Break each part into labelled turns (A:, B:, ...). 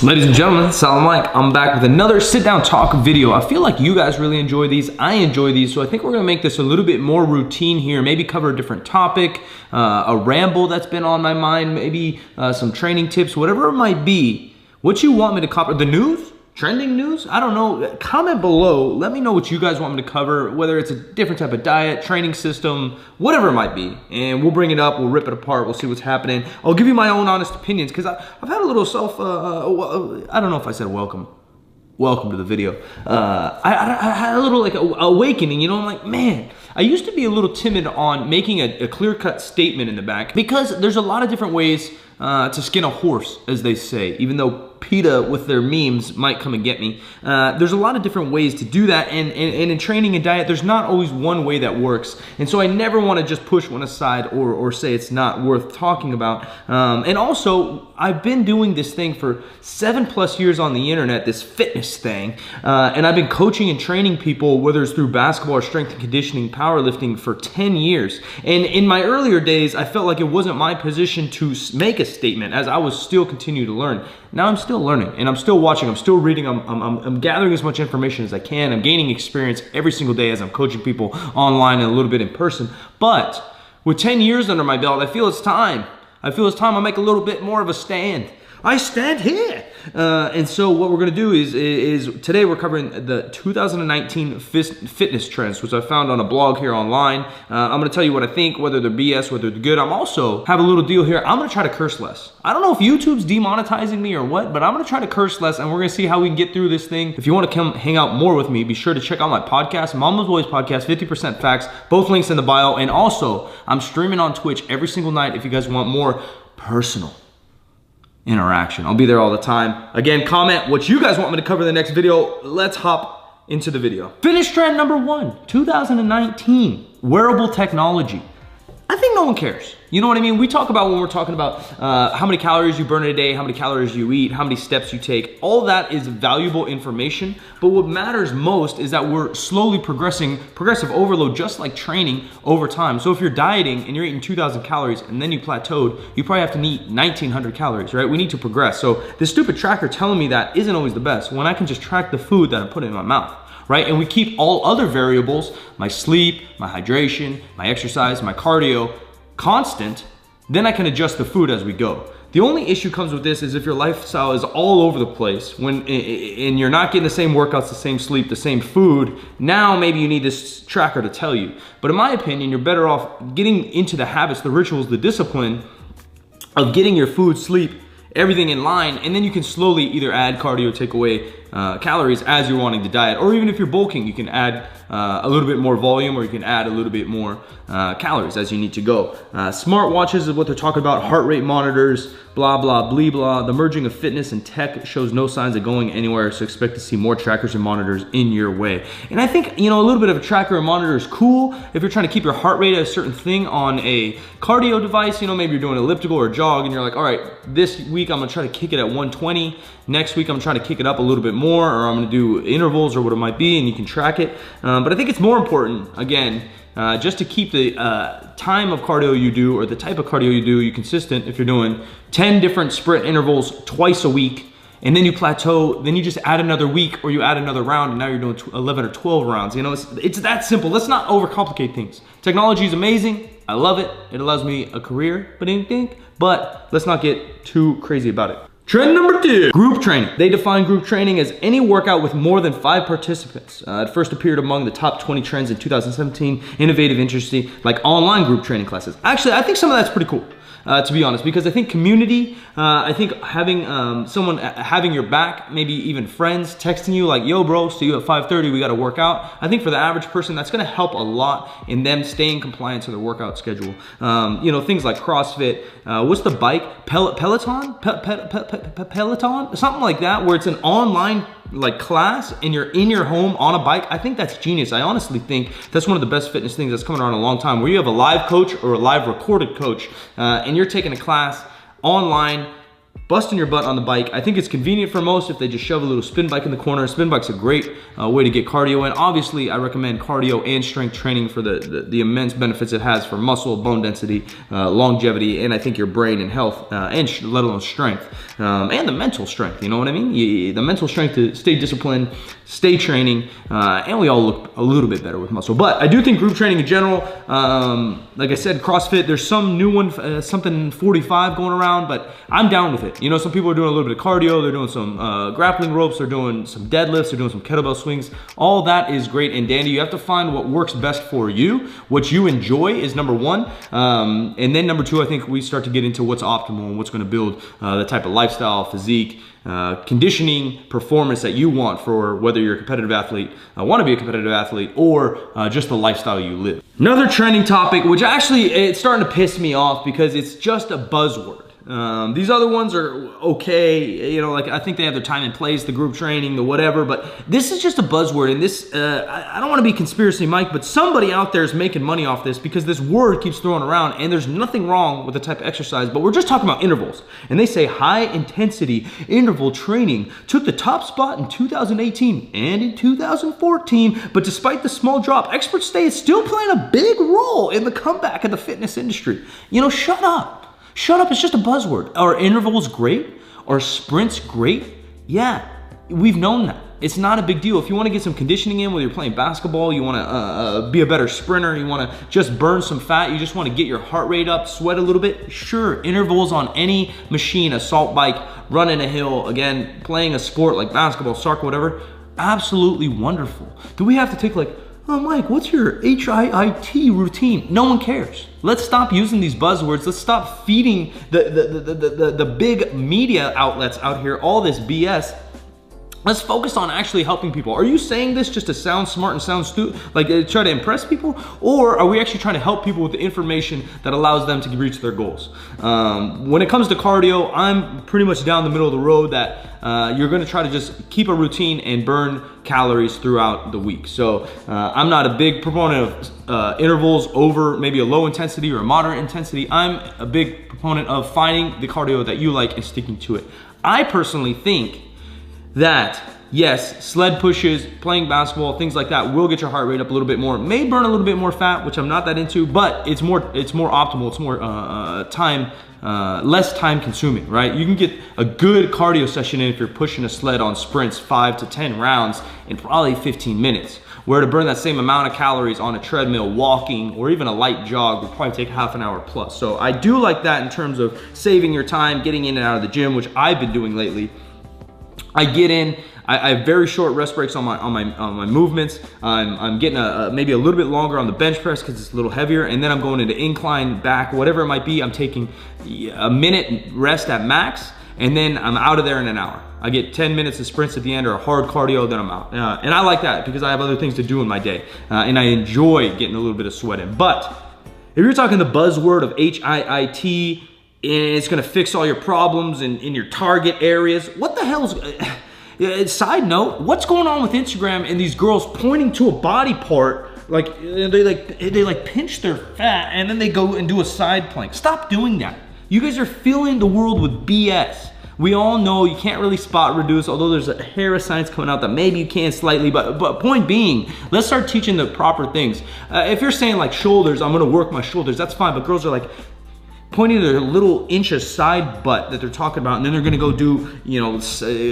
A: Ladies and gentlemen, Salam Mike. I'm back with another sit-down talk video. I feel like you guys really enjoy these. I enjoy these, so I think we're gonna make this a little bit more routine here. Maybe cover a different topic, a ramble that's been on my mind, maybe some training tips, whatever it might be. What you want me to cover? The news? Trending news? I don't know. Comment below. Let me know what you guys want me to cover, whether it's a different type of diet, training system, whatever it might be. And we'll bring it up, we'll rip it apart, we'll see what's happening. I'll give you my own honest opinions because I've had a little I don't know if I said welcome to the video. I had a little like awakening, you know, I'm like, man, I used to be a little timid on making a clear-cut statement in the back because there's a lot of different ways to skin a horse, as they say, even though PETA with their memes might come and get me. There's a lot of different ways to do that, and in training and diet, there's not always one way that works. And so I never want to just push one aside or say it's not worth talking about. And also, I've been doing this thing for 7+ years on the internet, this fitness thing, and I've been coaching and training people, whether it's through basketball or strength and conditioning, powerlifting, for 10 years. And in my earlier days, I felt like it wasn't my position to make a statement, as I was still continuing to learn. Now I'm still learning, and I'm still watching, I'm still reading, I'm gathering as much information as I can. I'm gaining experience every single day as I'm coaching people online and a little bit in person. But with 10 years under my belt, I feel it's time. I'll make a little bit more of a stand. I stand here. And so what we're gonna do is today we're covering the 2019 fitness trends, which I found on a blog here online. I'm gonna tell you what I think, whether they're BS, whether they're good. I'm also have a little deal here. I'm gonna try to curse less. I don't know if YouTube's demonetizing me or what, but I'm gonna try to curse less, and we're gonna see how we can get through this thing. If you wanna come hang out more with me, be sure to check out my podcast, Mama's Boys Podcast, 50% Facts, both links in the bio. And also, I'm streaming on Twitch every single night if you guys want more personal interaction. I'll be there all the time. Again, comment what you guys want me to cover in the next video. Let's hop into the video. Fitness trend number 1, 2019, wearable technology. I think no one cares. You know what I mean? We talk about when we're talking about how many calories you burn in a day, how many calories you eat, how many steps you take. All that is valuable information, but what matters most is that we're slowly progressive overload, just like training over time. So if you're dieting and you're eating 2,000 calories and then you plateaued, you probably have to eat 1,900 calories, right? We need to progress. So this stupid tracker telling me that isn't always the best when I can just track the food that I'm putting in my mouth. Right? And we keep all other variables, my sleep, my hydration, my exercise, my cardio, constant, then I can adjust the food as we go. The only issue comes with this is if your lifestyle is all over the place and you're not getting the same workouts, the same sleep, the same food, now maybe you need this tracker to tell you. But in my opinion, you're better off getting into the habits, the rituals, the discipline of getting your food, sleep, everything in line, and then you can slowly either add cardio, take away calories as you're wanting to diet, or even if you're bulking, you can add a little bit more volume, or you can add a little bit more calories as you need to go. Smart watches is what they're talking about, heart rate monitors, blah, blah, blee, blah. The merging of fitness and tech shows no signs of going anywhere, so expect to see more trackers and monitors in your way. And I think, you know, a little bit of a tracker and monitor is cool if you're trying to keep your heart rate at a certain thing on a cardio device. You know, maybe you're doing elliptical or jog, and you're like, all right, this week I'm gonna try to kick it at 120. Next week I'm trying to kick it up a little bit more, or I'm gonna do intervals or what it might be, and you can track it. But I think it's more important, again, just to keep the time of cardio you do, or the type of cardio you do, consistent. If you're doing 10 different sprint intervals twice a week, and then you plateau, then you just add another week, or you add anher round, and now you're doing 11 or 12 rounds. You know, it's that simple. Let's not overcomplicate things. Technology is amazing. I love it. It allows me a career, but let's not get too crazy about it. Trend number 2, group training. They define group training as any workout with more than 5 participants. It first appeared among the top 20 trends in 2017. Innovative, interesting, like online group training classes. Actually, I think some of that's pretty cool. To be honest, because I think community, I think having someone having your back, maybe even friends texting you like, yo bro, see you at 5:30, we gotta work out. I think for the average person, that's gonna help a lot in them staying compliant to their workout schedule. You know, things like CrossFit, what's the bike? Peloton? Peloton? Something like that, where it's an online like class and you're in your home on a bike. I think that's genius. I honestly think that's one of the best fitness things that's coming around in a long time, where you have a live coach or a live recorded coach and you're taking a class online busting your butt on the bike. I think it's convenient for most if they just shove a little spin bike in the corner. Spin bike's a great way to get cardio in. Obviously, I recommend cardio and strength training for the immense benefits it has for muscle, bone density, longevity, and I think your brain and health, and let alone strength, and the mental strength, you know what I mean? The mental strength to stay disciplined, stay training, and we all look a little bit better with muscle. But I do think group training in general, like I said, CrossFit, there's some new one, something 45 going around, but I'm down with it. You know, some people are doing a little bit of cardio, they're doing some grappling ropes, they're doing some deadlifts, they're doing some kettlebell swings. All that is great and dandy. You have to find what works best for you. What you enjoy is number one. And then number two, I think we start to get into what's optimal and what's gonna build the type of lifestyle, physique, conditioning, performance that you want for whether you're a competitive athlete, want to be a competitive athlete, or just the lifestyle you live. Another trending topic, which actually it's starting to piss me off because it's just a buzzword. These other ones are okay, you know, like I think they have their time and place, the group training, the whatever, but this is just a buzzword. And this, I don't want to be conspiracy Mike, but somebody out there is making money off this because this word keeps throwing around, and there's nothing wrong with the type of exercise, but we're just talking about intervals. And they say high intensity interval training took the top spot in 2018 and in 2014, but despite the small drop, experts say it's still playing a big role in the comeback of the fitness industry. You know, shut up. Shut up, it's just a buzzword. Are intervals great? Are sprints great? Yeah, we've known that. It's not a big deal. If you want to get some conditioning in, whether you're playing basketball, you want to be a better sprinter, you want to just burn some fat, you just want to get your heart rate up, sweat a little bit, sure, intervals on any machine, assault bike, running a hill, again, playing a sport like basketball, soccer, whatever, absolutely wonderful. Do we have to take like, oh, Mike, what's your HIIT routine? No one cares. Let's stop using these buzzwords. Let's stop feeding the big media outlets out here all this BS. Let's focus on actually helping people. Are you saying this just to sound smart and sound stupid, like try to impress people? Or are we actually trying to help people with the information that allows them to reach their goals? When it comes to cardio, I'm pretty much down the middle of the road that you're gonna try to just keep a routine and burn calories throughout the week. So I'm not a big proponent of intervals over maybe a low intensity or a moderate intensity. I'm a big proponent of finding the cardio that you like and sticking to it. I personally think that yes, sled pushes, playing basketball, things like that will get your heart rate up a little bit more. May burn a little bit more fat, which I'm not that into, but it's more optimal. It's more less time consuming, right? You can get a good cardio session in if you're pushing a sled on sprints 5 to 10 rounds in probably 15 minutes. Where to burn that same amount of calories on a treadmill, walking, or even a light jog will probably take half an hour plus. So I do like that in terms of saving your time, getting in and out of the gym, which I've been doing lately. I get in, I have very short rest breaks on my movements. I'm getting maybe a little bit longer on the bench press because it's a little heavier, and then I'm going into incline, back, whatever it might be. I'm taking a minute rest at max, and then I'm out of there in an hour. I get 10 minutes of sprints at the end or a hard cardio, then I'm out. And I like that because I have other things to do in my day, and I enjoy getting a little bit of sweat in. But if you're talking the buzzword of HIIT, and it's gonna fix all your problems in your target areas. What the hell's, side note, what's going on with Instagram and these girls pointing to a body part, like they pinch their fat and then they go and do a side plank. Stop doing that. You guys are filling the world with BS. We all know you can't really spot reduce, although there's a hair of science coming out that maybe you can slightly, but point being, let's start teaching the proper things. If you're saying like shoulders, I'm gonna work my shoulders, that's fine, but girls are like, pointing to their little inch of side butt that they're talking about, and then they're gonna go do, you know,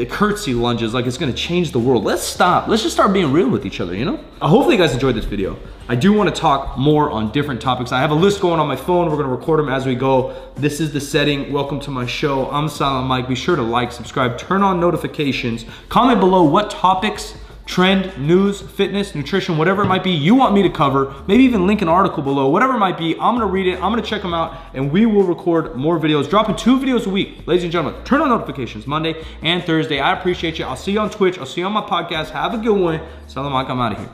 A: curtsy lunges like it's gonna change the world. Let's stop. Let's just start being real with each other, you know? Hopefully you guys enjoyed this video. I do wanna talk more on different topics. I have a list going on my phone. We're gonna record them as we go. This is the setting. Welcome to my show. I'm Silent Mike. Be sure to like, subscribe, turn on notifications. Comment below what topics, trend, news, fitness, nutrition, whatever it might be you want me to cover. Maybe even link an article below, whatever it might be. I'm gonna read it, I'm gonna check them out, and we will record more videos, dropping 2 videos a week. Ladies and gentlemen, turn on notifications Monday and Thursday. I appreciate you. I'll see you on Twitch. I'll see you on my podcast. Have a good one. Salam alaikum, I'm out of here.